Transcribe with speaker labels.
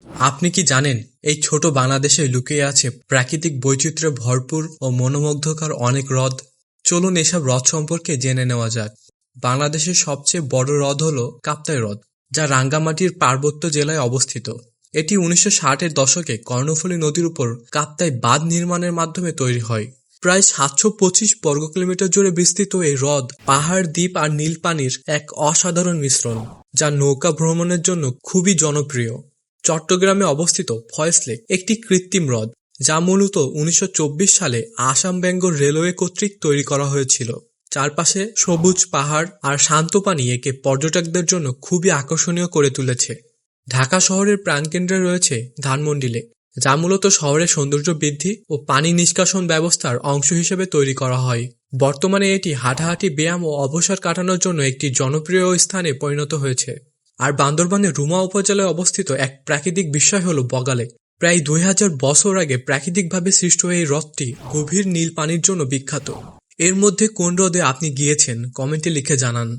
Speaker 1: আপনি কি জানেন এই ছোট বাংলাদেশে লুকিয়ে আছে প্রাকৃতিক বৈচিত্র্যে ভরপুর ও মনোমুগ্ধকর অনেক হ্রদ? চলুন এসব হ্রদ সম্পর্কে জেনে নেওয়া যাক। বাংলাদেশের সবচেয়ে বড় হ্রদ হল কাপ্তাই হ্রদ, যা রাঙ্গামাটির পার্বত্য জেলায় অবস্থিত। এটি ১৯৬০-এর দশকে কর্ণফুলী নদীর উপর কাপ্তাই বাঁধ নির্মাণের মাধ্যমে তৈরি হয়। প্রায় ৭২৫ বর্গ কিলোমিটার জুড়ে বিস্তৃত এই হ্রদ পাহাড়, দ্বীপ আর নীল পানির এক অসাধারণ মিশ্রণ, যা নৌকা ভ্রমণের জন্য খুবই জনপ্রিয়। চট্টগ্রামে অবস্থিত ফয়েজ লেক একটি কৃত্রিম হ্রদ, যা মূলত ১৯২৪ সালে আসাম-বেঙ্গল রেলওয়ে কর্তৃক তৈরি করা হয়েছিল। চারপাশে সবুজ পাহাড় আর শান্ত পানি একে পর্যটকদের জন্য খুবই আকর্ষণীয় করে তুলেছে। ঢাকা শহরের প্রাণকেন্দ্রে রয়েছে ধানমন্ডি লেক, যা মূলত শহরের সৌন্দর্য বৃদ্ধি ও পানি নিষ্কাশন ব্যবস্থার অংশ হিসেবে তৈরি করা হয়। বর্তমানে এটি হাঁটাহাঁটি, ব্যায়াম ও অবসর কাটানোর জন্য একটি জনপ্রিয় স্থানে পরিণত হয়েছে। আর বান্দরবানের রুমা উপজেলায় অবস্থিত এক প্রাকৃতিক বিস্ময় হল বগা লেক। প্রায় ২০০০ বছর আগে প্রাকৃতিকভাবে সৃষ্ট এই হ্রদটি গভীর নীল পানির জন্য বিখ্যাত। এর মধ্যে কোন হ্রদে আপনি গিয়েছেন কমেন্টে লিখে জানান।